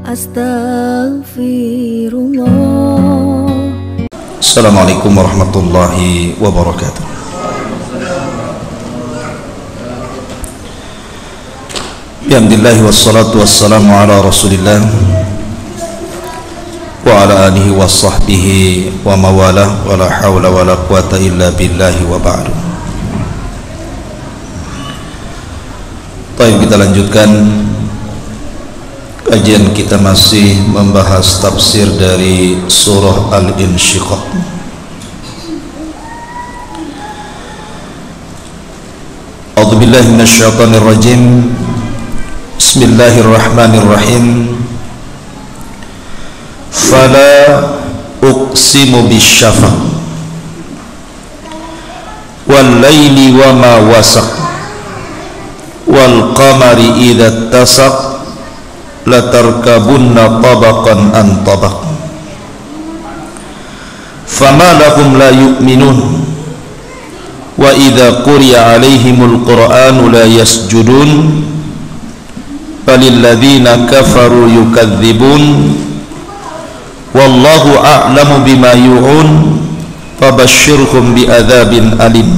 Astaghfirullah. Assalamualaikum warahmatullahi wabarakatuh. Alhamdulillah wassalatu wassalamu ala rasulillah wa ala alihi wa sahbihi wa mawalah wa la hawla wa la quwata illa billahi wa ba'du. Baik, kita lanjutkan kajian kita, masih membahas tafsir dari surah Al-Insyiqaq. A'udzubillahi minasyaitonir rajim. Bismillahirrahmanirrahim. Fala uqsimu bisyafaq wal laili wa ma wasaq wal qamari idza tasaq latarkabunna tabaqan an tabaq fama lahum la yu'minun wa idza quriya alaihimul qur'anu la yasjudun balilladzina kafaru yukadzibun wallahu a'lamu bima yu'un fabashshirhum bi'adzabin alim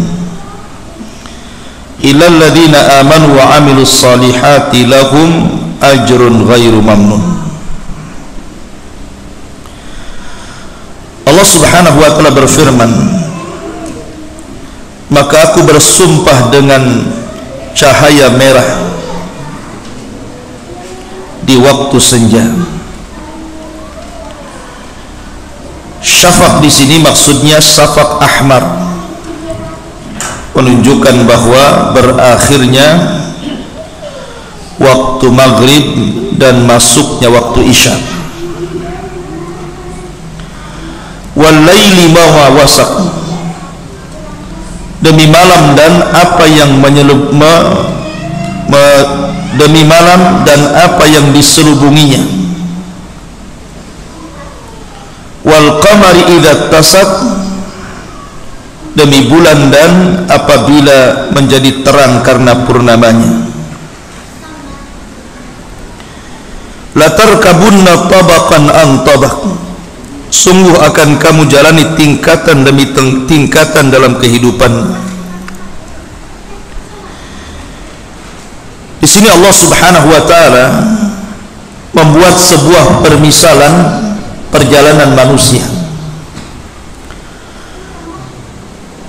illal ladzina amanu wa 'amilus solihati lahum ajrun ghairu mamnun. Allah Subhanahu wa ta'ala berfirman, maka aku bersumpah dengan cahaya merah di waktu senja. Syafaq di sini maksudnya syafaq ahmar, menunjukkan bahwa berakhirnya waktu maghrib dan masuknya waktu isya. Wal laili ma wasaq, demi malam dan apa yang demi malam dan apa yang diselubunginya. Wal qamari idza tasaq, demi bulan dan apabila menjadi terang karena purnamanya. Latarkabunna tabaqan an tabaq, sungguh akan kamu jalani tingkatan demi tingkatan dalam kehidupan. Di sini Allah Subhanahu wa taala membuat sebuah permisalan perjalanan manusia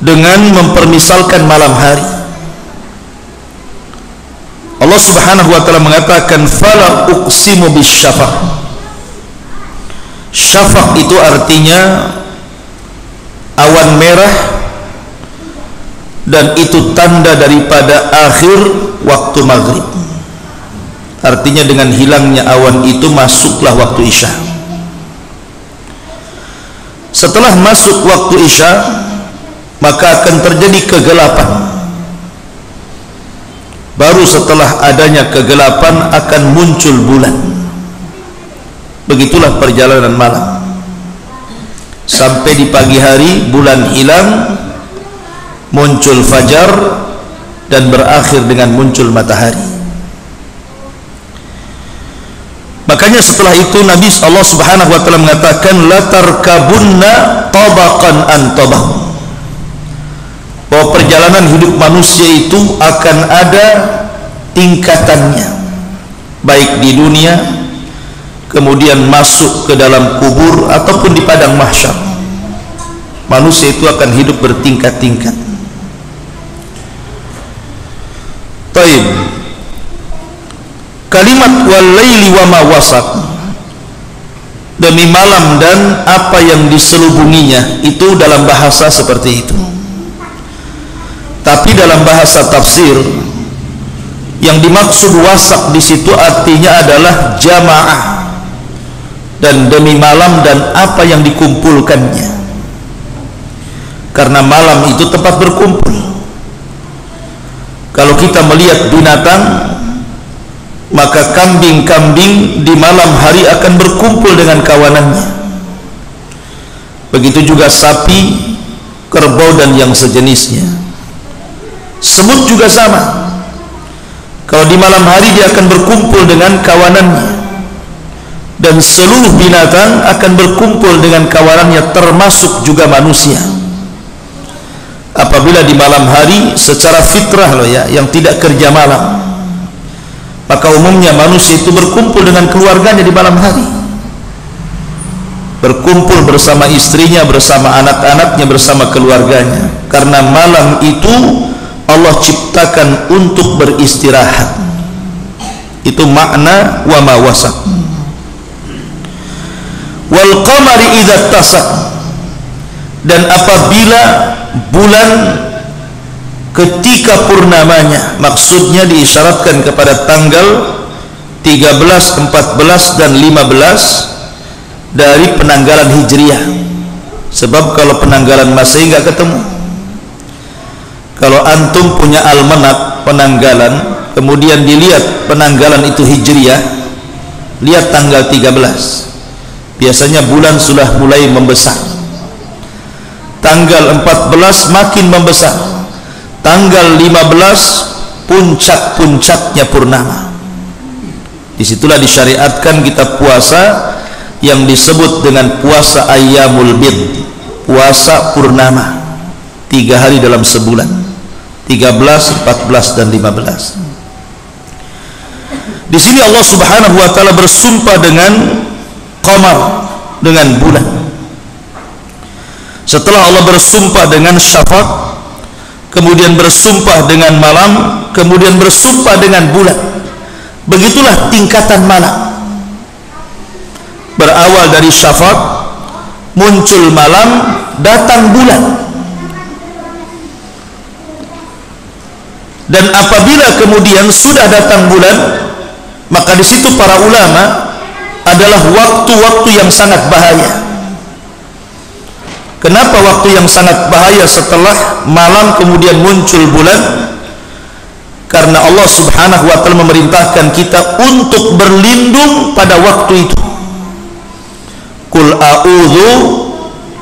dengan mempermisalkan malam hari. Allah Subhanahu wa ta'ala mengatakan fala uqsimu bisyafaq. Syafaq itu artinya awan merah, dan itu tanda daripada akhir waktu maghrib. Artinya dengan hilangnya awan itu masuklah waktu isya. Setelah masuk waktu isya, maka akan terjadi kegelapan. Baru setelah adanya kegelapan akan muncul bulan. Begitulah perjalanan malam. Sampai di pagi hari bulan hilang, muncul fajar, dan berakhir dengan muncul matahari. Makanya setelah itu Nabi Allah Subhanahu wa ta'ala mengatakan latarkabunna tabaqan an tabaq, bahwa perjalanan hidup manusia itu akan ada tingkatannya, baik di dunia, kemudian masuk ke dalam kubur, ataupun di padang mahsyar. Manusia itu akan hidup bertingkat-tingkat. Taib. Kalimat wal laili wa ma wasaq, demi malam dan apa yang diselubunginya, itu dalam bahasa seperti itu. Tapi dalam bahasa tafsir, yang dimaksud wasaq di situ artinya adalah jamaah, dan demi malam dan apa yang dikumpulkannya. Karena malam itu tempat berkumpul. Kalau kita melihat binatang, maka kambing-kambing di malam hari akan berkumpul dengan kawanannya. Begitu juga sapi, kerbau, dan yang sejenisnya. Semut juga sama. Kalau di malam hari dia akan berkumpul dengan kawanannya. dan seluruh binatang akan berkumpul dengan kawanannya, termasuk juga manusia. Apabila di malam hari secara fitrah loh ya, yang tidak kerja malam, maka umumnya manusia itu berkumpul dengan keluarganya di malam hari, berkumpul bersama istrinya, bersama anak-anaknya, bersama keluarganya, karena malam itu Allah ciptakan untuk beristirahat. Itu makna wa ma wasaq. Wal qamari idza tasak, dan apabila bulan ketika purnamanya, maksudnya diisyaratkan kepada tanggal 13, 14 dan 15 dari penanggalan Hijriah. Sebab kalau penanggalan Masehi enggak ketemu. Kalau antum punya almanak penanggalan, kemudian dilihat penanggalan itu Hijriah, lihat tanggal 13. Biasanya bulan sudah mulai membesar. Tanggal 14 makin membesar. Tanggal 15 puncak-puncaknya purnama. Disitulah disyariatkan kita puasa yang disebut dengan puasa ayyamul bid, puasa purnama, 3 hari dalam sebulan, 13, 14 dan 15. Di sini Allah Subhanahu wa taala bersumpah dengan qamar, dengan bulan. Setelah Allah bersumpah dengan syafaq, kemudian bersumpah dengan malam, kemudian bersumpah dengan bulan. Begitulah tingkatan malam. Berawal dari syafaq, muncul malam, datang bulan. Dan apabila kemudian sudah datang bulan, maka di situ para ulama adalah waktu-waktu yang sangat bahaya. Kenapa waktu yang sangat bahaya setelah malam kemudian muncul bulan? Karena Allah Subhanahu wa taala memerintahkan kita untuk berlindung pada waktu itu. Qul a'udzu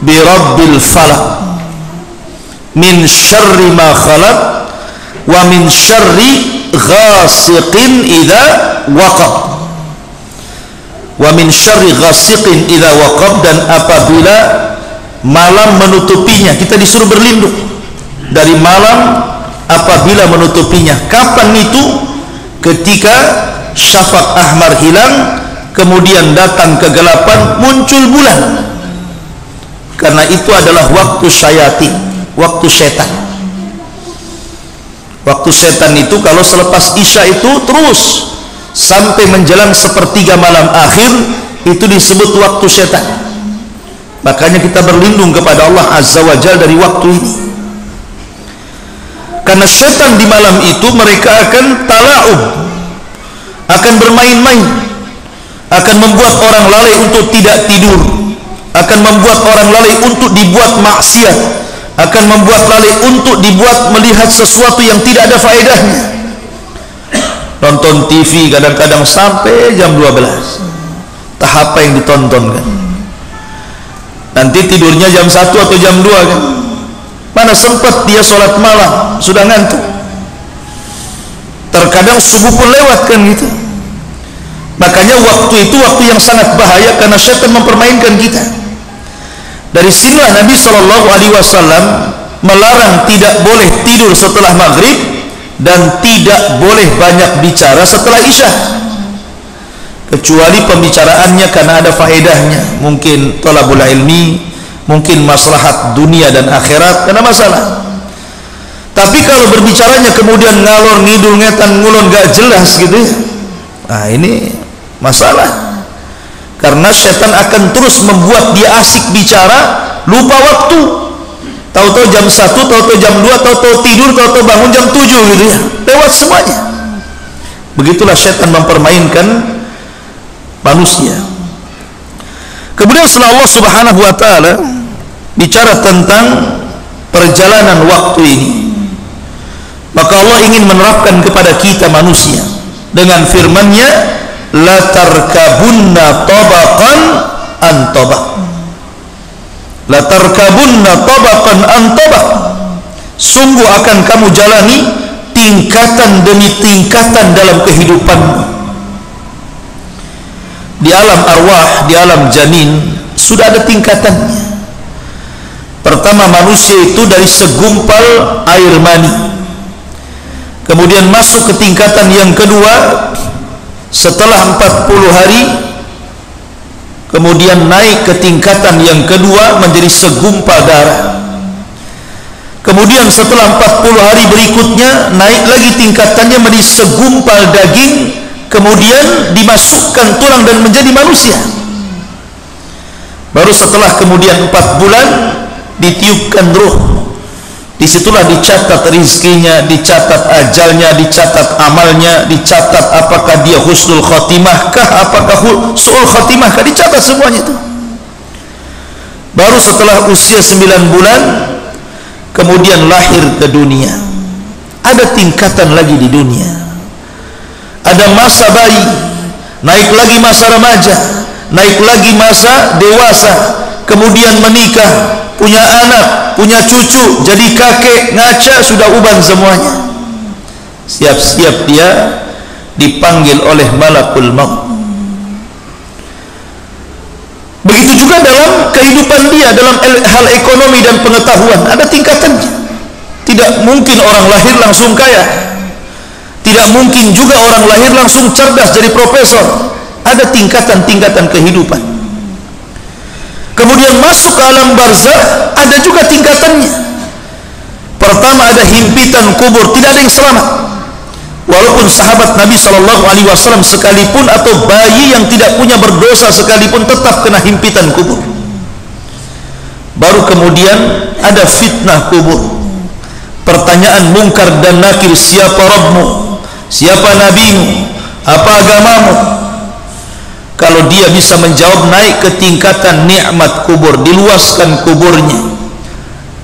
birabbil falaq min syarri ma khalaq wa min syarri ghasiqin idza waqab wa min syarri ghasiqin idza waqab. Dan apabila malam menutupinya, kita disuruh berlindung dari malam apabila menutupinya. Kapan itu? Ketika syafaq ahmar hilang, kemudian datang kegelapan, muncul bulan. Karena itu adalah waktu syayatin, waktu setan. Waktu setan itu kalau selepas isya itu terus sampai menjelang sepertiga malam akhir, itu disebut waktu setan. Makanya kita berlindung kepada Allah Azza wa Jalla dari waktu ini. Karena setan di malam itu mereka akan tala'ub, akan bermain-main, akan membuat orang lalai untuk tidak tidur, akan membuat orang lalai untuk dibuat maksiat, akan membuat lalai untuk dibuat melihat sesuatu yang tidak ada faedahnya. Nonton TV kadang-kadang sampai jam 12. Tahap apa yang ditonton kan? Nanti tidurnya jam 1 atau jam 2 kan? Mana sempat dia sholat malam, sudah ngantuk. Terkadang subuh pun lewat kan gitu. Makanya waktu itu waktu yang sangat bahaya karena syaitan mempermainkan kita. Dari sinilah Nabi SAW melarang tidak boleh tidur setelah maghrib dan tidak boleh banyak bicara setelah isya, kecuali pembicaraannya karena ada faedahnya, mungkin thalabul ilmi, mungkin maslahat dunia dan akhirat, karena masalah. Tapi kalau berbicaranya kemudian ngalor ngidul ngetan ngulon gak jelas gitu ya, nah ini masalah. Karena setan akan terus membuat dia asik bicara, lupa waktu. Tahu-tahu jam 1, tahu-tahu jam 2, tahu-tahu tidur, tahu-tahu bangun jam 7 gitu ya, lewat semuanya. Begitulah setan mempermainkan manusia. Kemudian setelah Allah Subhanahu wa taala bicara tentang perjalanan waktu ini, maka Allah ingin menerapkan kepada kita manusia dengan firman-Nya, la tarkabunna tabaqan an tabaq. La tarkabunna tabaqan an tabaq. Sungguh akan kamu jalani tingkatan demi tingkatan dalam kehidupanmu. di alam arwah, di alam janin sudah ada tingkatannya. Pertama, manusia itu dari segumpal air mani, kemudian masuk ke tingkatan yang kedua setelah 40 hari, kemudian naik ke tingkatan yang kedua menjadi segumpal darah. Kemudian setelah 40 hari berikutnya naik lagi tingkatannya menjadi segumpal daging, kemudian dimasukkan tulang dan menjadi manusia. Baru setelah kemudian 4 bulan ditiupkan ruh. Disitulah dicatat rizkinya, dicatat ajalnya, dicatat amalnya, dicatat apakah dia husnul khotimah kah, apakah su'ul khotimah kah, dicatat semuanya itu. Baru setelah usia 9 bulan kemudian lahir ke dunia. Ada tingkatan lagi di dunia. Ada masa bayi, naik lagi masa remaja, naik lagi masa dewasa, kemudian menikah, punya anak, punya cucu, jadi kakek, ngaca, sudah uban semuanya. Siap-siap dia dipanggil oleh malakul maut. Begitu juga dalam kehidupan dia, dalam hal ekonomi dan pengetahuan ada tingkatannya. Tidak mungkin orang lahir langsung kaya, tidak mungkin juga orang lahir langsung cerdas jadi profesor. Ada tingkatan-tingkatan kehidupan. Kemudian masuk ke alam barzakh, ada juga tingkatannya. Pertama ada himpitan kubur, tidak ada yang selamat. Walaupun sahabat Nabi SAW sekalipun atau bayi yang tidak punya berdosa sekalipun tetap kena himpitan kubur. Baru kemudian ada fitnah kubur. Pertanyaan mungkar dan nakir, siapa Rabbmu, siapa nabimu, apa agamamu. Kalau dia bisa menjawab, naik ke tingkatan nikmat kubur, diluaskan kuburnya,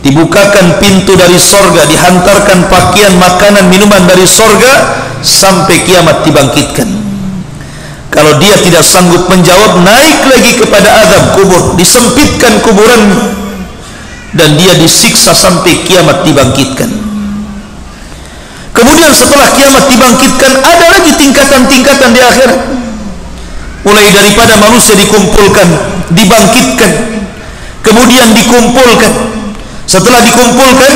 dibukakan pintu dari sorga, dihantarkan pakaian, makanan, minuman dari sorga, sampai kiamat dibangkitkan. Kalau dia tidak sanggup menjawab, naik lagi kepada azab kubur, disempitkan kuburannya, dan dia disiksa sampai kiamat dibangkitkan. Kemudian setelah kiamat dibangkitkan, ada lagi tingkatan-tingkatan di akhirat. Mulai daripada manusia dikumpulkan, dibangkitkan, kemudian dikumpulkan. Setelah dikumpulkan,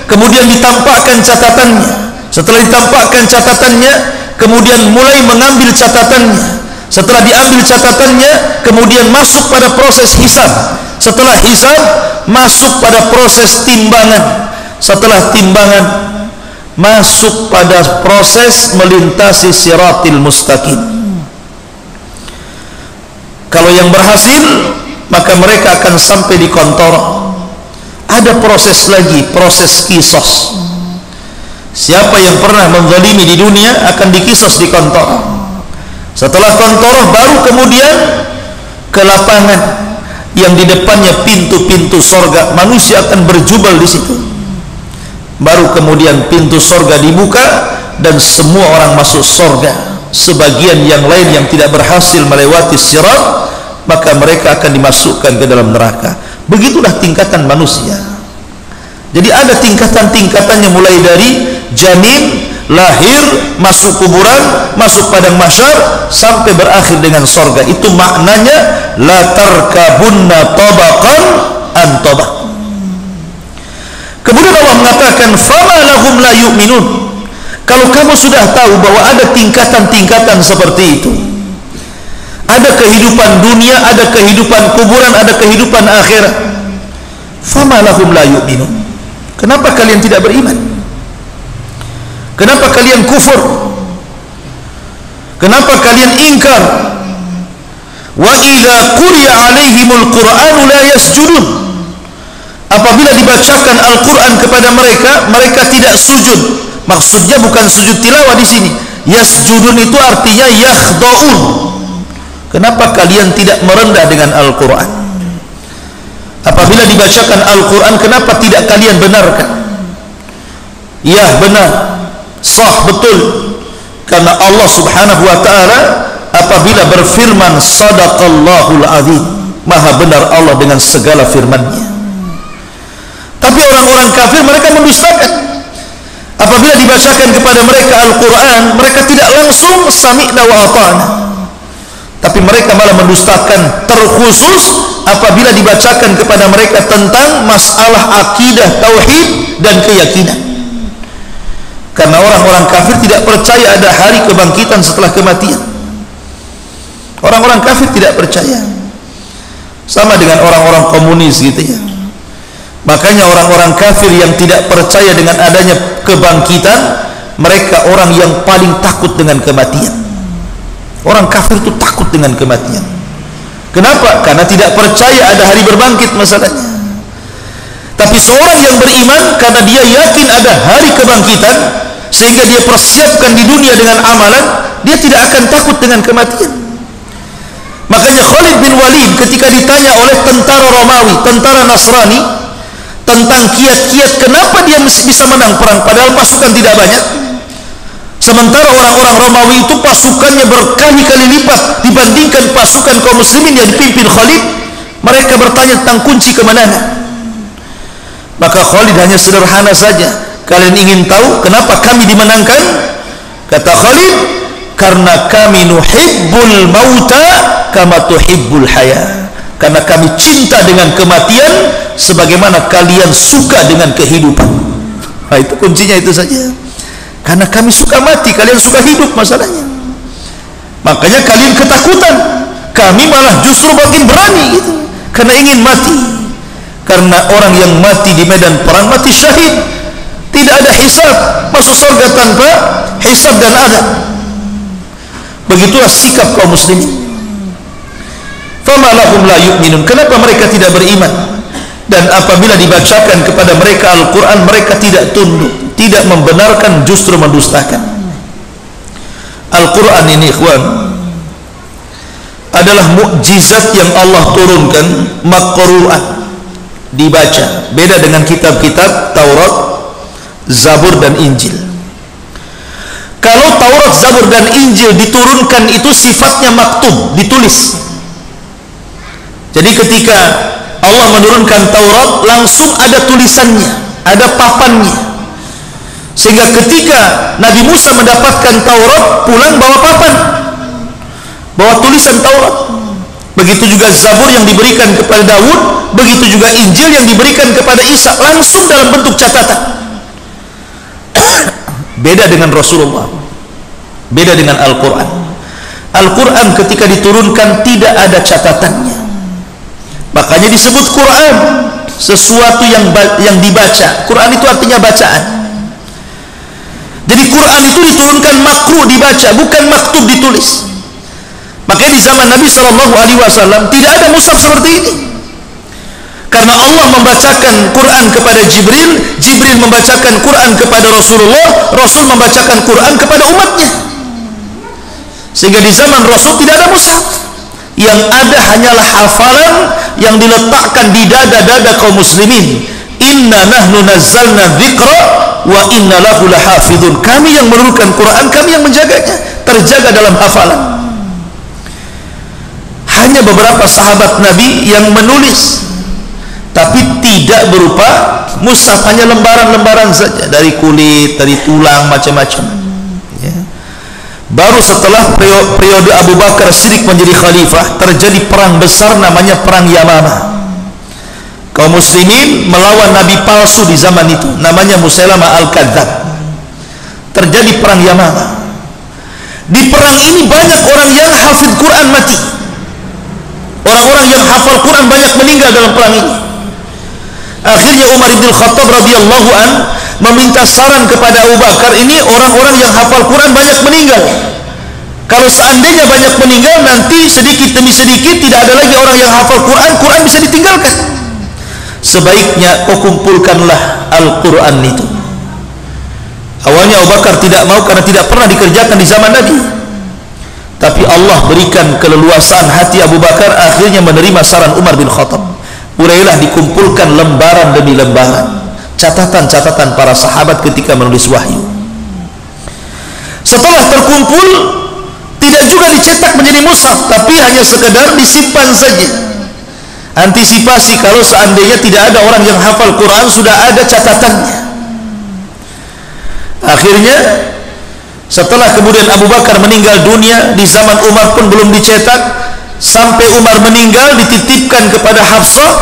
kemudian ditampakkan catatannya. Setelah ditampakkan catatannya, kemudian mulai mengambil catatannya. Setelah diambil catatannya, kemudian masuk pada proses hisab. Setelah hisab, masuk pada proses timbangan. Setelah timbangan, masuk pada proses melintasi siratil mustaqim. Kalau yang berhasil, maka mereka akan sampai di kontor. Ada proses lagi, proses kisos. Siapa yang pernah menzalimi di dunia akan dikisos di kontor. Setelah kontor, baru kemudian ke lapangan yang di depannya pintu-pintu sorga. Manusia akan berjubel di situ. Baru kemudian pintu sorga dibuka dan semua orang masuk sorga. Sebagian yang lain yang tidak berhasil melewati sirat, maka mereka akan dimasukkan ke dalam neraka. Begitulah tingkatan manusia. Jadi ada tingkatan-tingkatannya, mulai dari janin, lahir, masuk kuburan, masuk padang mahsyar, sampai berakhir dengan sorga. Itu maknanya la tarkabunna tabaqan an tabaq. Kemudian Allah mengatakan fama lahum la yu'minun. Kalau kamu sudah tahu bahwa ada tingkatan-tingkatan seperti itu, ada kehidupan dunia, ada kehidupan kuburan, ada kehidupan akhirat, fama lahum la yu'minun. Kenapa kalian tidak beriman? Kenapa kalian kufur? Kenapa kalian ingkar? Wa idza quri'a 'alaihimul qur'anu la yasjudun. Apabila dibacakan Al-Qur'an kepada mereka, mereka tidak sujud. Maksudnya bukan sujud tilawah di sini. Yasjudun itu artinya yakhda'un. Kenapa kalian tidak merendah dengan Al-Qur'an? Apabila dibacakan Al-Qur'an, kenapa tidak kalian benarkan? Ya, benar, sah, betul. Karena Allah Subhanahu wa ta'ala apabila berfirman sadaqallahul azim, maha benar Allah dengan segala firman-Nya. Tapi orang-orang kafir, mereka mendustakan. Apabila dibacakan kepada mereka Al-Quran, mereka tidak langsung sami'na wa ata'na, tapi mereka malah mendustakan, terkhusus apabila dibacakan kepada mereka tentang masalah akidah, tauhid dan keyakinan. Karena orang-orang kafir tidak percaya ada hari kebangkitan setelah kematian. Orang-orang kafir tidak percaya. Sama dengan orang-orang komunis gitu ya. Makanya orang-orang kafir yang tidak percaya dengan adanya kebangkitan, mereka orang yang paling takut dengan kematian. Orang kafir itu takut dengan kematian. Kenapa? Karena tidak percaya ada hari berbangkit masalahnya. Tapi seorang yang beriman, karena dia yakin ada hari kebangkitan, sehingga dia persiapkan di dunia dengan amalan, dia tidak akan takut dengan kematian. Makanya Khalid bin Walid ketika ditanya oleh tentara Romawi, tentara Nasrani, tentang kiat-kiat kenapa dia bisa menang perang padahal pasukan tidak banyak, sementara orang-orang Romawi itu pasukannya berkali-kali lipat dibandingkan pasukan kaum muslimin yang dipimpin Khalid, mereka bertanya tentang kunci kemenangan. Maka Khalid hanya sederhana saja, kalian ingin tahu kenapa kami dimenangkan? Kata Khalid, karena kami nuhibbul mauta kama tuhibbul haya, karena kami cinta dengan kematian sebagaimana kalian suka dengan kehidupan. Nah, itu kuncinya itu saja. Karena kami suka mati, kalian suka hidup masalahnya. Makanya kalian ketakutan, kami malah justru makin berani gitu. Karena ingin mati. Karena orang yang mati di medan perang mati syahid, tidak ada hisab, masuk surga tanpa hisab dan adab. Begitulah sikap kaum muslimin. Fama lahum la yu'minun, kenapa mereka tidak beriman? Dan apabila dibacakan kepada mereka Al-Quran, mereka tidak tunduk, tidak membenarkan, justru mendustakan. Al-Quran ini ikhwan adalah mukjizat yang Allah turunkan, maqru'an, dibaca. Beda dengan kitab-kitab Taurat, Zabur dan Injil. Kalau Taurat, Zabur dan Injil diturunkan itu sifatnya maktub, ditulis. Jadi ketika Allah menurunkan Taurat, langsung ada tulisannya, ada papannya. Sehingga ketika Nabi Musa mendapatkan Taurat, pulang bawa papan, bawa tulisan Taurat. Begitu juga Zabur yang diberikan kepada Daud, begitu juga Injil yang diberikan kepada Isa, langsung dalam bentuk catatan. Beda dengan Rasulullah, beda dengan Al-Quran. Al-Quran ketika diturunkan tidak ada catatannya. Makanya disebut Quran, sesuatu yang dibaca. Quran itu artinya bacaan. Jadi Quran itu diturunkan makruh dibaca, bukan maktub ditulis. Makanya di zaman Nabi SAW tidak ada mushaf seperti ini. Karena Allah membacakan Quran kepada Jibril, Jibril membacakan Quran kepada Rasulullah, Rasul membacakan Quran kepada umatnya. Sehingga di zaman Rasul tidak ada mushaf. Yang ada hanyalah hafalan yang diletakkan di dada-dada kaum muslimin. Inna nahnu nazzalna dzikra wa inna lahu lahafidun. Kami yang menurunkan Quran, kami yang menjaganya, terjaga dalam hafalan. Hanya beberapa sahabat Nabi yang menulis, tapi tidak berupa mushaf, hanya lembaran-lembaran saja, dari kulit, dari tulang, macam-macam ya. Baru setelah periode Abu Bakar Siddiq menjadi khalifah, terjadi perang besar namanya perang Yamamah. Kaum muslimin melawan nabi palsu di zaman itu, namanya Musailamah Al-Kadzdzab. Terjadi perang Yamamah. Di perang ini banyak orang yang hafid Quran mati. Orang-orang yang hafal Quran banyak meninggal dalam perang ini. Akhirnya Umar bin Khattab radhiyallahu an meminta saran kepada Abu Bakar, ini orang-orang yang hafal Quran banyak meninggal. Kalau seandainya banyak meninggal, nanti sedikit demi sedikit tidak ada lagi orang yang hafal Quran, Quran bisa ditinggalkan. Sebaiknya kau kumpulkanlah Al-Quran itu. Awalnya Abu Bakar tidak mau karena tidak pernah dikerjakan di zaman Nabi. Tapi Allah berikan keleluasaan hati Abu Bakar, akhirnya menerima saran Umar bin Khattab. Mulailah dikumpulkan lembaran demi lembaran, catatan-catatan para sahabat ketika menulis wahyu. Setelah terkumpul, tidak juga dicetak menjadi mushaf, tapi hanya sekedar disimpan saja. Antisipasi kalau seandainya tidak ada orang yang hafal Quran, sudah ada catatannya. Akhirnya Setelah kemudian Abu Bakar meninggal dunia, di zaman Umar pun belum dicetak, sampai Umar meninggal dititipkan kepada Hafsah.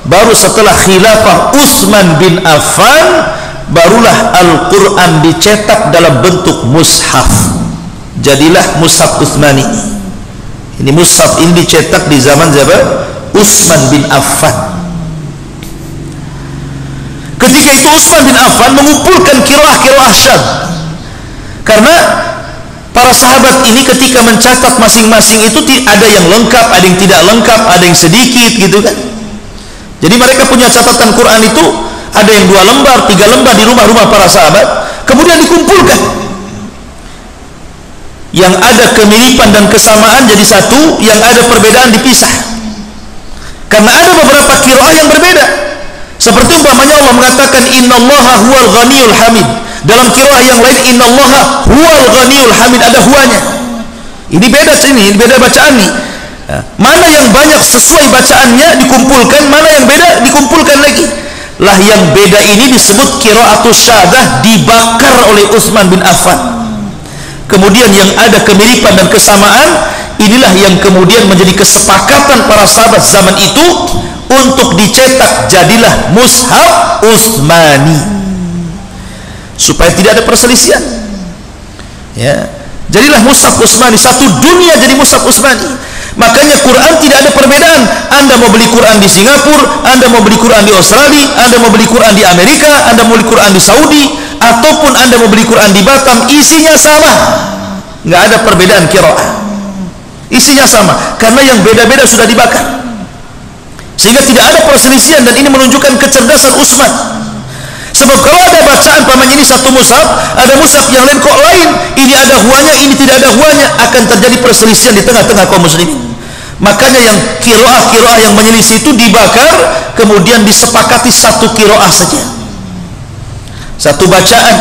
Baru setelah khilafah Utsman bin Affan, barulah Al-Quran dicetak dalam bentuk mushaf. Jadilah mushaf Utsmani. Ini mushaf ini dicetak di zaman Utsman bin Affan. Ketika itu Utsman bin Affan mengumpulkan qiraah syadz. Karena para sahabat ini ketika mencatat masing-masing itu ada yang lengkap, ada yang tidak lengkap, ada yang sedikit gitu kan. Jadi mereka punya catatan Quran itu ada yang 2 lembar, 3 lembar di rumah-rumah para sahabat, kemudian dikumpulkan. Yang ada kemiripan dan kesamaan jadi satu, yang ada perbedaan dipisah. Karena ada beberapa qiraah yang berbeda. Seperti umpamanya Allah mengatakan innallaha huwal ghaniyul hamid. Dalam qiraah yang lain innallaha huwal ghaniyul hamid, ada huwanya. Ini beda sini, ini beda bacaan nih. Mana yang banyak sesuai bacaannya dikumpulkan, mana yang beda dikumpulkan lagi. Lah yang beda ini disebut qiraatus syadzah, dibakar oleh Utsman bin Affan. Kemudian yang ada kemiripan dan kesamaan, inilah yang kemudian menjadi kesepakatan para sahabat zaman itu untuk dicetak, jadilah mushaf Utsmani. Supaya tidak ada perselisihan, ya, jadilah mushaf Utsmani, satu dunia jadi mushaf Utsmani. Makanya Quran tidak ada perbedaan. Anda mau beli Quran di Singapura, Anda mau beli Quran di Australia, Anda mau beli Quran di Amerika, Anda mau beli Quran di Saudi, ataupun Anda mau beli Quran di Batam, isinya sama, nggak ada perbedaan qiraah, isinya sama, karena yang beda-beda sudah dibakar, sehingga tidak ada perselisihan. Dan ini menunjukkan kecerdasan Utsman. Sebab kalau ada bacaan paman ini satu mushaf, ada mushaf yang lain kok lain, ini ada huanya, ini tidak ada huanya, akan terjadi perselisihan di tengah-tengah kaum muslimin. Makanya yang qiraah yang menyelisih itu dibakar, kemudian disepakati satu qiraah saja, satu bacaan,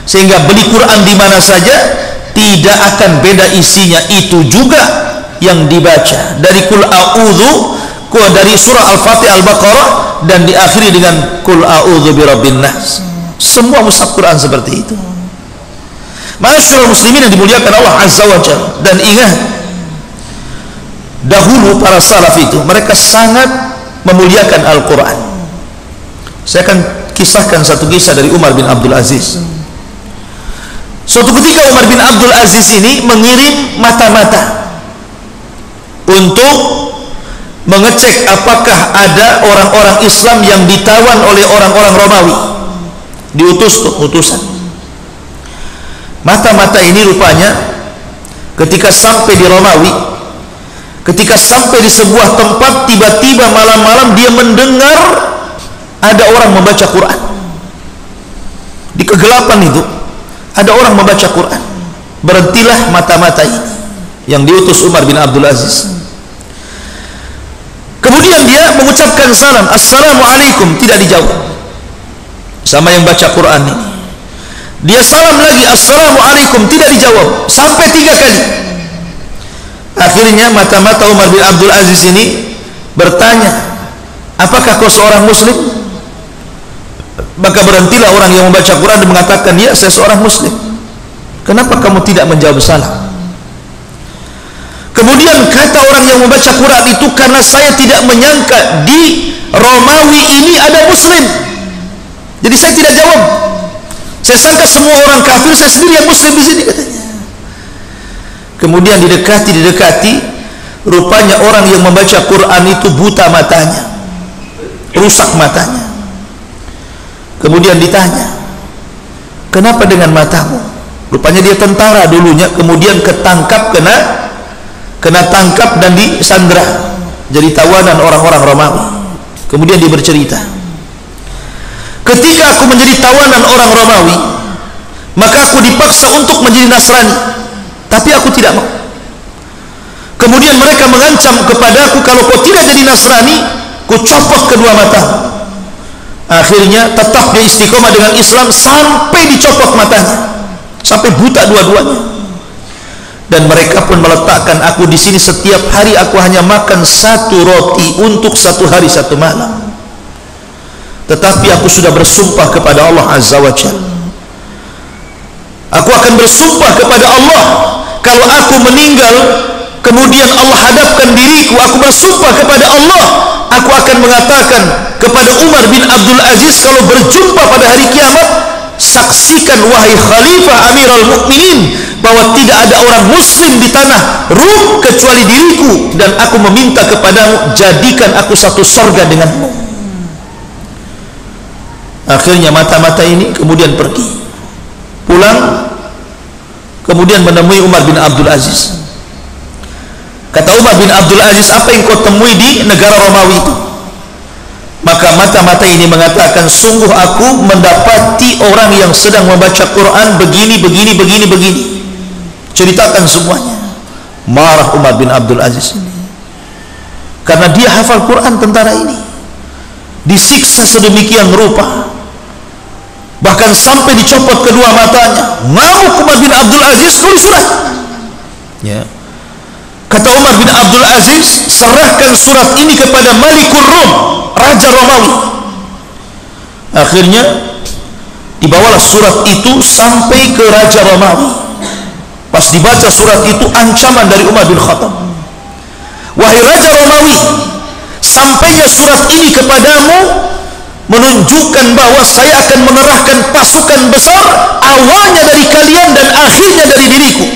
sehingga beli Quran di mana saja tidak akan beda isinya. Itu juga yang dibaca dari Qul A'udzu, dari surah Al-Fatihah, Al-Baqarah, dan diakhiri dengan Qul A'udzu birabbin nas. Semua mushaf Quran seperti itu. Ma'asyiral muslimin yang dimuliakan Allah Azza wa Jalla. Dan ingat, dahulu para salaf itu mereka sangat memuliakan Al-Quran. Saya akan kisahkan satu kisah dari Umar bin Abdul Aziz. Suatu ketika Umar bin Abdul Aziz ini mengirim mata-mata untuk mengecek apakah ada orang-orang Islam yang ditawan oleh orang-orang Romawi, diutus utusan. Mata-mata ini rupanya ketika sampai di Romawi, ketika sampai di sebuah tempat, tiba-tiba malam-malam dia mendengar ada orang membaca Quran. Di kegelapan itu ada orang membaca Quran. Berhentilah mata-mata ini yang diutus Umar bin Abdul Aziz. Kemudian dia mengucapkan salam, Assalamualaikum, tidak dijawab sama yang baca Quran ini. Dia salam lagi, Assalamualaikum, tidak dijawab, sampai 3 kali. Akhirnya mata-mata Umar bin Abdul Aziz ini bertanya, apakah kau seorang muslim? Maka berhentilah orang yang membaca Quran dan mengatakan, ya, saya seorang muslim. Kenapa kamu tidak menjawab salam? Kemudian kata orang yang membaca Quran itu, karena saya tidak menyangka di Romawi ini ada muslim, jadi saya tidak jawab. Saya sangka semua orang kafir, saya sendiri yang muslim di sini, katanya. Kemudian didekati, rupanya orang yang membaca Quran itu buta matanya, rusak matanya. Kemudian ditanya, kenapa dengan matamu? Rupanya dia tentara dulunya, kemudian ketangkap, kena tangkap dan disandra, jadi tawanan orang-orang Romawi. Kemudian dia bercerita, ketika aku menjadi tawanan orang Romawi, maka aku dipaksa untuk menjadi Nasrani, tapi aku tidak mau. Kemudian mereka mengancam kepadaku, kalau kau tidak jadi Nasrani, ku copot kedua mata. Akhirnya tetap dia istiqomah dengan Islam sampai dicopot matanya, sampai buta dua-duanya. Dan mereka pun meletakkan aku di sini, setiap hari aku hanya makan 1 roti untuk 1 hari 1 malam. Tetapi aku sudah bersumpah kepada Allah Azza wa Jalla, Aku akan bersumpah kepada Allah, kalau aku meninggal kemudian Allah hadapkan diriku, aku bersumpah kepada Allah, aku akan mengatakan kepada Umar bin Abdul Aziz, kalau berjumpa pada hari kiamat, saksikan wahai Khalifah Amirul Mukminin bahwa tidak ada orang muslim di tanah Rum kecuali diriku, dan aku meminta kepadamu, jadikan aku satu surga denganmu. Akhirnya mata-mata ini kemudian pergi pulang, kemudian menemui Umar bin Abdul Aziz. Kata Umar bin Abdul Aziz, apa yang kau temui di negara Romawi itu? Maka mata-mata ini mengatakan, sungguh aku mendapati orang yang sedang membaca Quran begini, begini, begini, begini. Ceritakan semuanya. Marah Umar bin Abdul Aziz ini, karena dia hafal Quran tentara ini, disiksa sedemikian rupa, bahkan sampai dicopot kedua matanya. Ngamuk Umar bin Abdul Aziz, tulis surat. Ya. Kata Umar bin Abdul Aziz, serahkan surat ini kepada Malikul Rum, Raja Romawi. Akhirnya dibawalah surat itu sampai ke Raja Romawi. Pas dibaca surat itu, ancaman dari Umar bin Khattab, wahai Raja Romawi, sampainya surat ini kepadamu menunjukkan bahwa saya akan mengerahkan pasukan besar, awalnya dari kalian dan akhirnya dari diriku.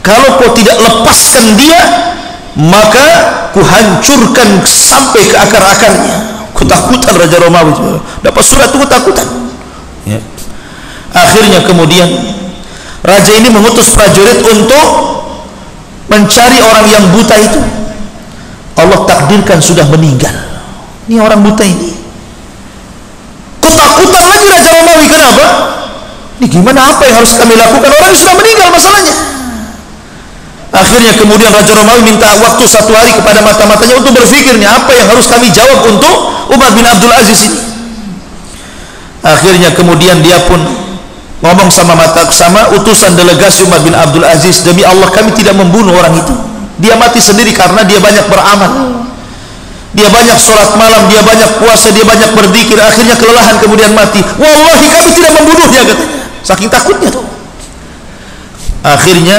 Kalau kau tidak lepaskan dia, maka kuhancurkan sampai ke akar-akarnya. Ketakutan Raja Romawi, dapat surat itu ketakutan. Ya. Akhirnya kemudian raja ini mengutus prajurit untuk mencari orang yang buta itu. Allah takdirkan sudah meninggal. Ini orang buta ini. Ketakutan lagi Raja Romawi. Kenapa? Ini gimana, apa yang harus kami lakukan? Orang sudah meninggal masalahnya. Akhirnya kemudian Raja Romawi minta waktu 1 hari kepada mata-matanya untuk berpikirnya, apa yang harus kami jawab untuk Umar bin Abdul Aziz ini. Akhirnya kemudian dia pun ngomong sama utusan delegasi Umar bin Abdul Aziz, demi Allah kami tidak membunuh orang itu, dia mati sendiri karena dia banyak beramal, dia banyak sholat malam, dia banyak puasa, dia banyak berzikir, akhirnya kelelahan kemudian mati. Wallahi kami tidak membunuhnya, katanya, saking takutnya tuh. Akhirnya,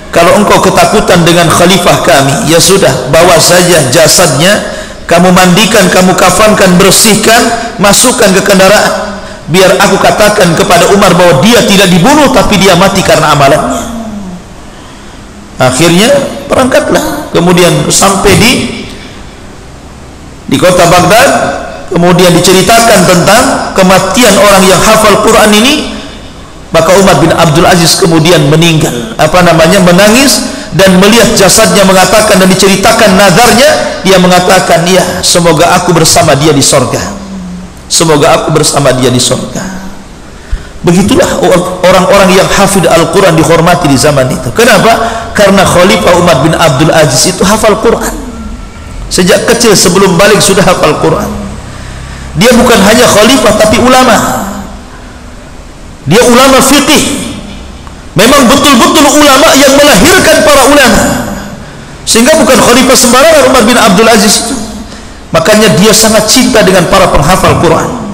kalau engkau ketakutan dengan khalifah kami, ya sudah, bawa saja jasadnya, kamu mandikan, kamu kafankan, bersihkan, masukkan ke kendaraan, biar aku katakan kepada Umar bahwa dia tidak dibunuh tapi dia mati karena amalannya. Akhirnya berangkatlah, kemudian sampai di kota Baghdad, kemudian diceritakan tentang kematian orang yang hafal Quran ini. Maka Umar bin Abdul Aziz kemudian meninggal, menangis dan melihat jasadnya, mengatakan dan diceritakan nazarnya, dia mengatakan, ya semoga aku bersama dia di sorga, semoga aku bersama dia di sorga. Begitulah orang-orang yang hafid Al-Quran dihormati di zaman itu. Kenapa? Karena Khalifah Umar bin Abdul Aziz itu hafal Quran. Sejak kecil sebelum balik sudah hafal Quran. Dia bukan hanya khalifah tapi ulama. Dia ulama fiqih. Memang betul-betul ulama yang melahirkan para ulama. Sehingga bukan khalifah sembarangan Umar bin Abdul Aziz itu. Makanya dia sangat cinta dengan para penghafal Quran.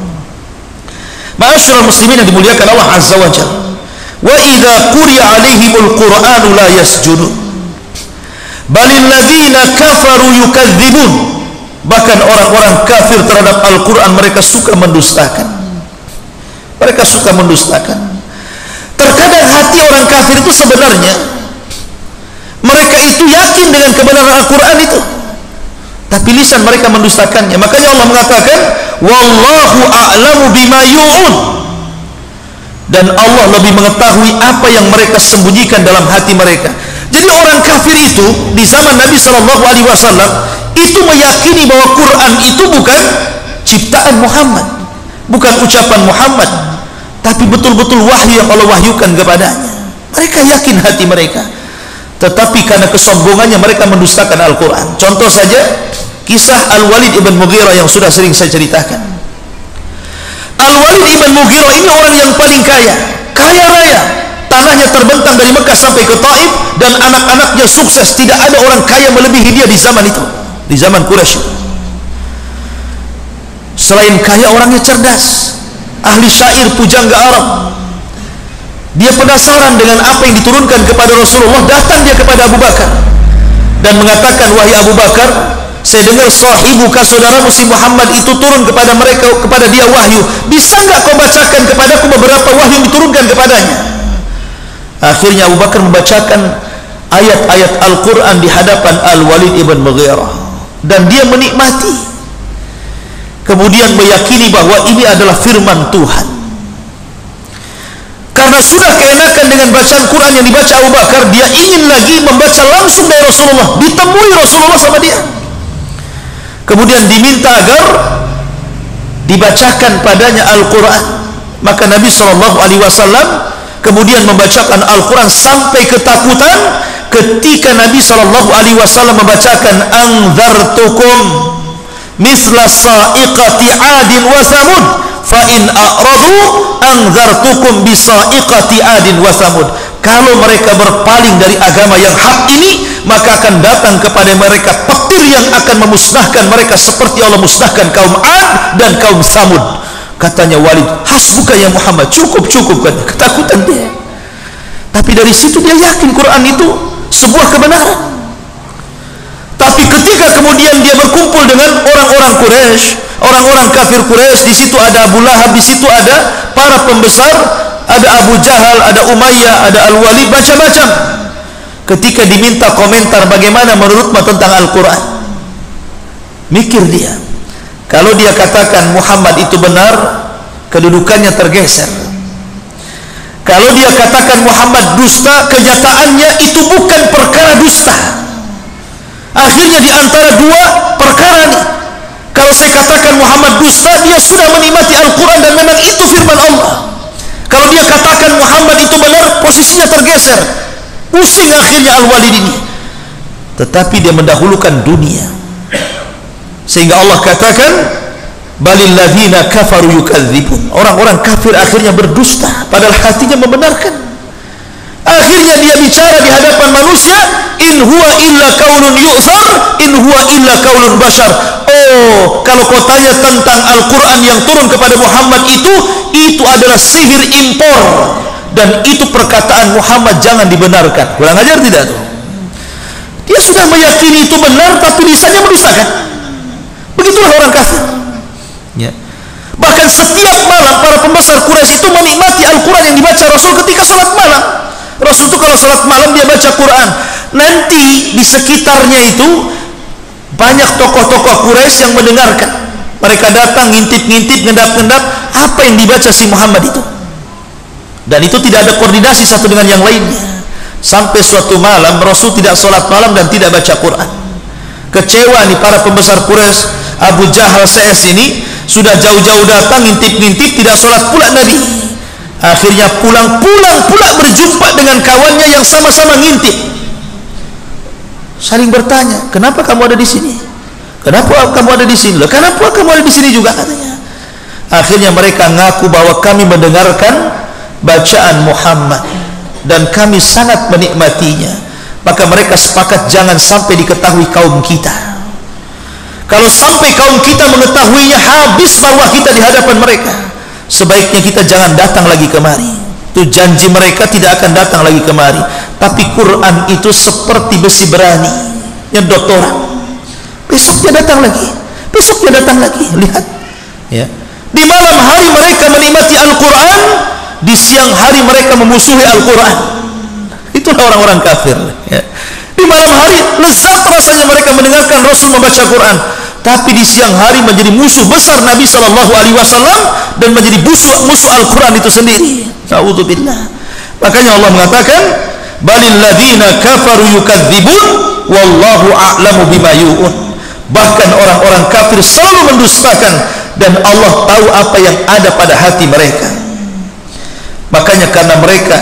Ma'asyiral muslimin yang dimuliakan Allah Azza wa Jalla. Wa idza quri'a 'alaihimul Qur'anu la yasjudun. Balil ladzina kafaru yukadzibun. Bahkan orang-orang kafir terhadap Al-Quran mereka suka mendustakan. Mereka suka mendustakan. Terkadang hati orang kafir itu sebenarnya mereka itu yakin dengan kebenaran Al-Quran itu, tapi lisan mereka mendustakannya. Makanya Allah mengatakan, wallahu a'lamu bima yu'un, dan Allah lebih mengetahui apa yang mereka sembunyikan dalam hati mereka. Jadi orang kafir itu di zaman Nabi SAW itu meyakini bahwa Quran itu bukan ciptaan Muhammad, bukan ucapan Muhammad, tapi betul-betul wahyu yang Allah wahyukan kepadanya. Mereka yakin hati mereka, tetapi karena kesombongannya mereka mendustakan Al-Quran. Contoh saja kisah Al-Walid ibn Mughirah yang sudah sering saya ceritakan. Al-Walid ibn Mughirah ini orang yang paling kaya raya. Tanahnya terbentang dari Mekah sampai ke Taif, dan anak-anaknya sukses. Tidak ada orang kaya melebihi dia di zaman itu, di zaman Quraisy. Selain kaya, orangnya cerdas, ahli syair, pujangga Arab. Dia penasaran dengan apa yang diturunkan kepada Rasulullah. Datang dia kepada Abu Bakar dan mengatakan, wahai Abu Bakar, saya dengar sahibuka, saudaramu si Muhammad itu turun kepada dia wahyu. Bisa enggak kau bacakan kepadaku beberapa wahyu yang diturunkan kepadanya? Akhirnya Abu Bakar membacakan ayat-ayat Al-Quran di hadapan Al-Walid ibn Mughirah, dan dia menikmati, kemudian meyakini bahwa ini adalah firman Tuhan. Karena sudah keenakan dengan bacaan Quran yang dibaca Abu Bakar, dia ingin lagi membaca langsung dari Rasulullah. Ditemui Rasulullah sama dia, kemudian diminta agar dibacakan padanya Al-Quran. Maka Nabi SAW kemudian membacakan Al-Quran sampai ketakutan ketika Nabi SAW membacakan anzartukum misla sa'iqati adin wa samud fa in a'radu anzartukum bisa'iqati adin wa samud. Kalau mereka berpaling dari agama yang hak ini, maka akan datang kepada mereka petir yang akan memusnahkan mereka seperti Allah musnahkan kaum Ad dan kaum Samud. Katanya Walid, hasbuka ya Muhammad, cukup kan. Ketakutan dia. Tapi dari situ dia yakin Quran itu sebuah kebenaran. Tapi ketika kemudian dia berkumpul dengan orang-orang Quraisy, orang-orang kafir Quraisy, di situ ada Abu Lahab, di situ ada para pembesar, ada Abu Jahal, ada Umayyah, ada Al-Walid, macam-macam. Ketika diminta komentar bagaimana menurutmu tentang Al-Quran, mikir dia. Kalau dia katakan Muhammad itu benar, kedudukannya tergeser. Kalau dia katakan Muhammad dusta, kenyataannya itu bukan perkara dusta. Akhirnya di antara dua perkara ini, kalau saya katakan Muhammad dusta, dia sudah menikmati Al-Quran dan memang itu firman Allah. Kalau dia katakan Muhammad itu benar, posisinya tergeser. Pusing akhirnya Al-Walid ini. Tetapi dia mendahulukan dunia, sehingga Allah katakan balil ladzina kafaru yukadzibun. Orang-orang kafir akhirnya berdusta padahal hatinya membenarkan. Akhirnya dia bicara di hadapan manusia, in huwa illa qaulun yu'thar, in huwa illa qaulun bashar. Oh, kalau kau tanya tentang Al-Quran yang turun kepada Muhammad itu adalah sihir impor, dan itu perkataan Muhammad, jangan dibenarkan. Kurang ajar tidak tuh? Dia sudah meyakini itu benar, tapi lisannya mendustakan. Begitulah orang kafir. Ya. Bahkan setiap malam para pembesar Quraisy itu menikmati Al-Quran yang dibaca Rasul ketika salat malam. Rasul itu kalau salat malam dia baca Quran. Nanti di sekitarnya itu banyak tokoh-tokoh Quraisy yang mendengarkan. Mereka datang ngintip-ngintip, ngendap-ngendap apa yang dibaca si Muhammad itu. Dan itu tidak ada koordinasi satu dengan yang lainnya. Sampai suatu malam Rasul tidak salat malam dan tidak baca Quran. Kecewa nih para pembesar Quraisy. Abu Jahal CS ini sudah jauh-jauh datang ngintip-ngintip, tidak salat pula Nabi. Akhirnya pulang pula berjumpa dengan kawannya yang sama-sama ngintip. Saling bertanya, kenapa kamu ada di sini? Kenapa kamu ada di sini? Loh, kenapa kamu ada di sini juga, katanya. Akhirnya mereka ngaku bahwa kami mendengarkan bacaan Muhammad dan kami sangat menikmatinya. Maka mereka sepakat jangan sampai diketahui kaum kita. Kalau sampai kaum kita mengetahuinya, habis marwah kita di hadapan mereka. Sebaiknya kita jangan datang lagi kemari. Itu janji mereka, tidak akan datang lagi kemari. Tapi Quran itu seperti besi berani, nyedot orang. Besoknya datang lagi, besoknya datang lagi. Lihat, ya. Di malam hari mereka menikmati Al-Quran, di siang hari mereka memusuhi Al-Quran. Itulah orang-orang kafir, ya. Di malam hari lezat rasanya mereka mendengarkan Rasul membaca Quran, tapi di siang hari menjadi musuh besar Nabi SAW dan menjadi musuh Al-Quran itu sendiri. Na'udzubillah. Makanya Allah mengatakan balil ladzina kafaru yukadzibun wallahu a'lamu bima yu'un. Bahkan orang-orang kafir selalu mendustakan dan Allah tahu apa yang ada pada hati mereka. Makanya karena mereka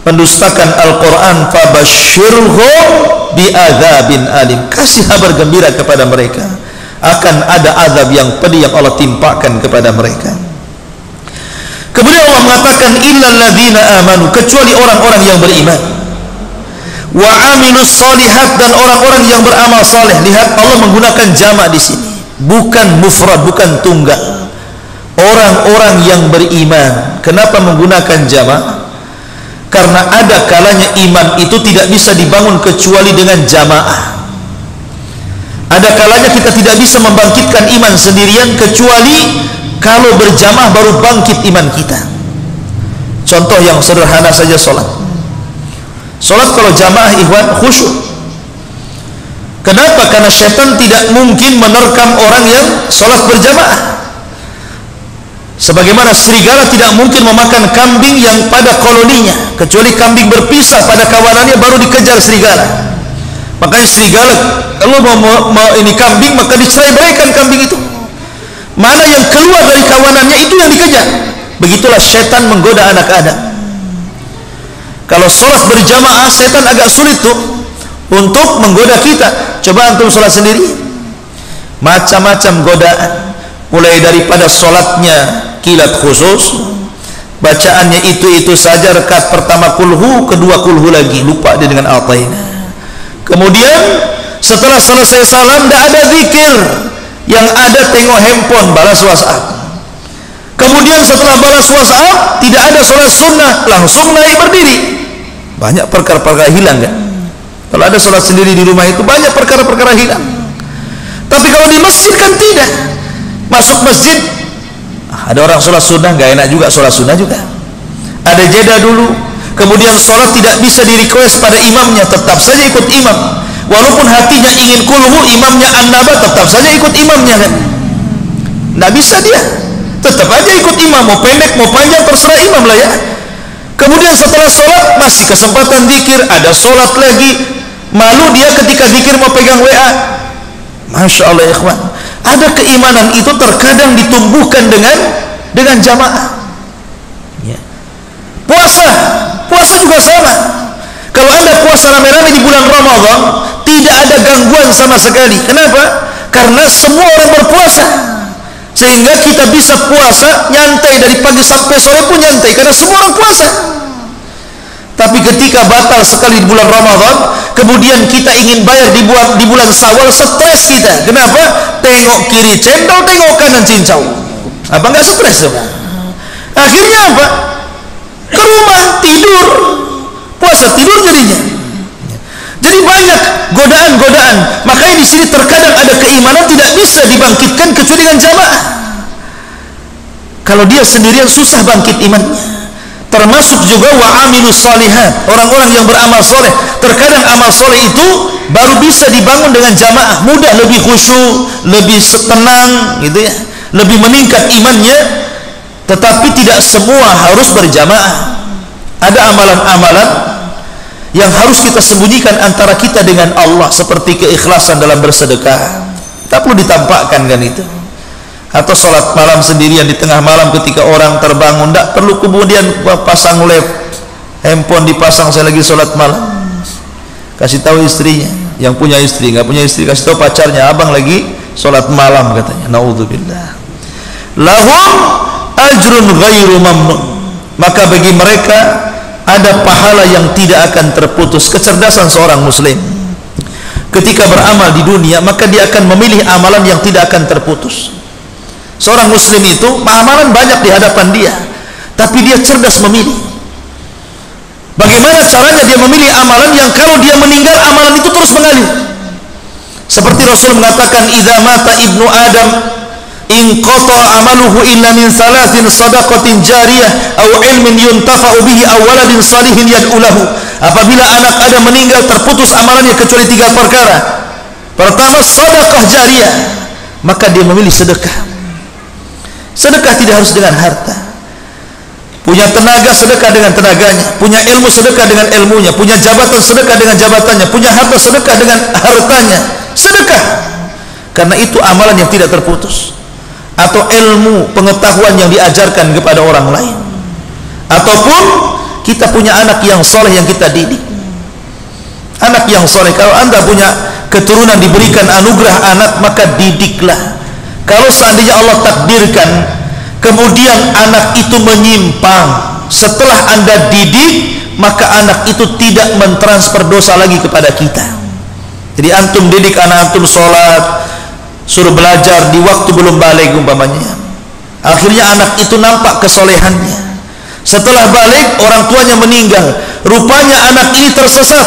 mendustakan Al-Quran, fabashshirhum bi'adzabin alim, kasih kabar gembira kepada mereka akan ada azab yang pedih yang Allah timpakan kepada mereka. Kemudian Allah mengatakan illal ladzina amanu, kecuali orang-orang yang beriman, wa amilus shalihat, dan orang-orang yang beramal saleh. Lihat, Allah menggunakan jamak di sini, bukan mufrad, bukan tunggal. Orang-orang yang beriman. Kenapa menggunakan jamak? karena ada kalanya iman itu tidak bisa dibangun kecuali dengan jamaah. Ada kalanya kita tidak bisa membangkitkan iman sendirian kecuali kalau berjamaah baru bangkit iman kita. Contoh yang sederhana saja, sholat. Sholat kalau jamaah ikhwan khusyuk. Kenapa? Karena syaitan tidak mungkin menerkam orang yang sholat berjamaah. Sebagaimana serigala tidak mungkin memakan kambing yang pada koloninya, kecuali kambing berpisah pada kawanannya baru dikejar serigala. Makanya serigala kalau mau ini kambing maka dicerai-beraikan kambing itu. Mana yang keluar dari kawanannya itu yang dikejar. Begitulah syaitan menggoda anak Adam. Kalau sholat berjamaah, syaitan agak sulit tuh untuk menggoda kita. Coba antum sholat sendiri, macam-macam godaan, mulai daripada sholatnya kilat khusus, bacaannya itu saja, rakaat pertama kulhu, kedua kulhu lagi, lupa dia dengan al-taina. Kemudian setelah selesai salam tidak ada zikir, yang ada tengok handphone, balas WhatsApp. Kemudian setelah balas WhatsApp tidak ada sholat sunnah, langsung naik berdiri. Banyak perkara-perkara hilang kan? Kalau ada sholat sendiri di rumah itu banyak perkara-perkara hilang. Tapi kalau di masjid kan tidak. Masuk masjid ada orang sholat sunnah, gak enak juga sholat sunnah juga. Ada jeda dulu. Kemudian sholat tidak bisa di-request pada imamnya, tetap saja ikut imam. Walaupun hatinya ingin kulhu, imamnya an-naba, tetap saja ikut imamnya kan. Nggak bisa dia, tetap aja ikut imam. Mau pendek mau panjang terserah imam lah ya. Kemudian setelah sholat masih kesempatan zikir, ada sholat lagi. Malu dia ketika zikir mau pegang WA. Masya Allah ikhwan, ada keimanan itu terkadang ditumbuhkan dengan jamaah. Ya. Puasa juga sama. Kalau anda puasa rame-rame di bulan Ramadan, tidak ada gangguan sama sekali. Kenapa? Karena semua orang berpuasa, sehingga kita bisa puasa nyantai dari pagi sampai sore pun nyantai, karena semua orang puasa. Tapi ketika batal sekali di bulan Ramadan, kemudian kita ingin bayar di bulan Syawal, stres kita. Kenapa? Tengok kiri cendol, tengok kanan cincau. Apa nggak stres? Akhirnya apa? Ke rumah tidur, puasa tidur jadinya. Jadi banyak godaan-godaan. Makanya di sini terkadang ada keimanan tidak bisa dibangkitkan kecuali dengan jamaah. Kalau dia sendirian susah bangkit imannya. Termasuk juga wa amilus shalihat, orang-orang yang beramal soleh. Terkadang amal soleh itu baru bisa dibangun dengan jamaah, mudah, lebih khusyuk, lebih tenang gitu ya, lebih meningkat imannya. Tetapi tidak semua harus berjamaah. Ada amalan-amalan yang harus kita sembunyikan antara kita dengan Allah, seperti keikhlasan dalam bersedekah. Tak perlu ditampakkan kan itu. Atau sholat malam sendirian di tengah malam ketika orang terbangun, tidak perlu kemudian pasang led, handphone dipasang, saya lagi sholat malam. Kasih tahu istrinya, yang punya istri, nggak punya istri kasih tahu pacarnya, abang lagi sholat malam katanya. Naudzubillah. Lahum ajrun ghairu mamnun. Maka bagi mereka ada pahala yang tidak akan terputus. Kecerdasan seorang muslim ketika beramal di dunia, maka dia akan memilih amalan yang tidak akan terputus. Seorang muslim itu amalan banyak di hadapan dia, tapi dia cerdas memilih. Bagaimana caranya dia memilih amalan yang kalau dia meninggal amalan itu terus mengalir? Seperti Rasul mengatakan, idza mata ibnu Adam inqata amaluhu illa min salasin, sadaqatin jariyah aw ilmin yuntafa'u bihi aw waladin salihin yad'u lahu. Apabila anak Adam meninggal, terputus amalannya kecuali 3 perkara. Pertama, sedekah jariyah, maka dia memilih sedekah. Sedekah tidak harus dengan harta. Punya tenaga, sedekah dengan tenaganya. Punya ilmu, sedekah dengan ilmunya. Punya jabatan, sedekah dengan jabatannya. Punya harta, sedekah dengan hartanya. Sedekah, karena itu amalan yang tidak terputus. Atau ilmu, pengetahuan yang diajarkan kepada orang lain. Ataupun kita punya anak yang soleh yang kita didik. Anak yang soleh, kalau anda punya keturunan diberikan anugerah anak, maka didiklah. Kalau seandainya Allah takdirkan kemudian anak itu menyimpang, setelah anda didik, maka anak itu tidak mentransfer dosa lagi kepada kita. Jadi antum didik anak antum sholat, suruh belajar di waktu belum balik umpamanya, akhirnya anak itu nampak kesolehannya, Setelah balik, orang tuanya meninggal. Rupanya anak ini tersesat.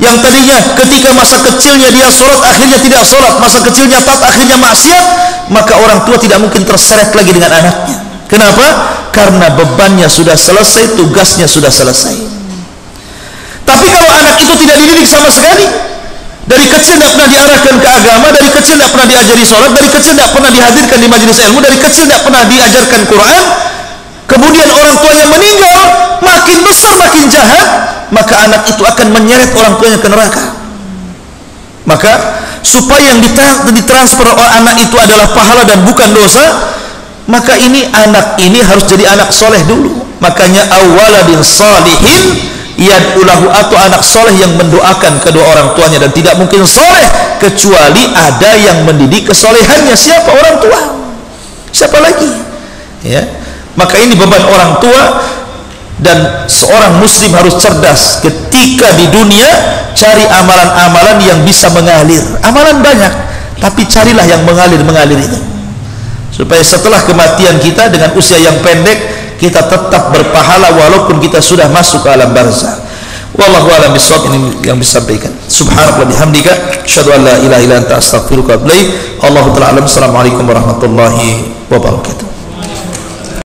Yang tadinya ketika masa kecilnya dia sholat, akhirnya tidak sholat. Masa kecilnya taat, akhirnya maksiat. Maka orang tua tidak mungkin terseret lagi dengan anaknya. Kenapa? Karena bebannya sudah selesai, tugasnya sudah selesai. Tapi kalau anak itu tidak dididik sama sekali, dari kecil tidak pernah diarahkan ke agama, dari kecil tidak pernah diajari sholat, dari kecil tidak pernah dihadirkan di majelis ilmu, dari kecil tidak pernah diajarkan Quran, kemudian orang tuanya meninggal, makin besar makin jahat, maka anak itu akan menyeret orang tuanya ke neraka. Maka supaya yang ditransfer oleh anak itu adalah pahala dan bukan dosa, maka ini anak ini harus jadi anak soleh dulu. Makanya awaladin salihin yad'ulahu, atau anak soleh yang mendoakan kedua orang tuanya, dan tidak mungkin soleh kecuali ada yang mendidik kesolehannya. Siapa? Orang tua. Siapa lagi? Ya. Maka ini beban orang tua, dan seorang muslim harus cerdas ketika di dunia. Cari amalan-amalan yang bisa mengalir. Amalan banyak, tapi carilah yang mengalir itu, supaya setelah kematian kita dengan usia yang pendek, kita tetap berpahala walaupun kita sudah masuk ke alam barzah. Wallahu a'lam bishawab. Ini yang disampaikan. Subhanallah bihamdika, asyhadu an la ilaha illa anta, astaghfiruka wa atubu ilaik. Allahu ta'ala alam. Assalamualaikum warahmatullahi wabarakatuh.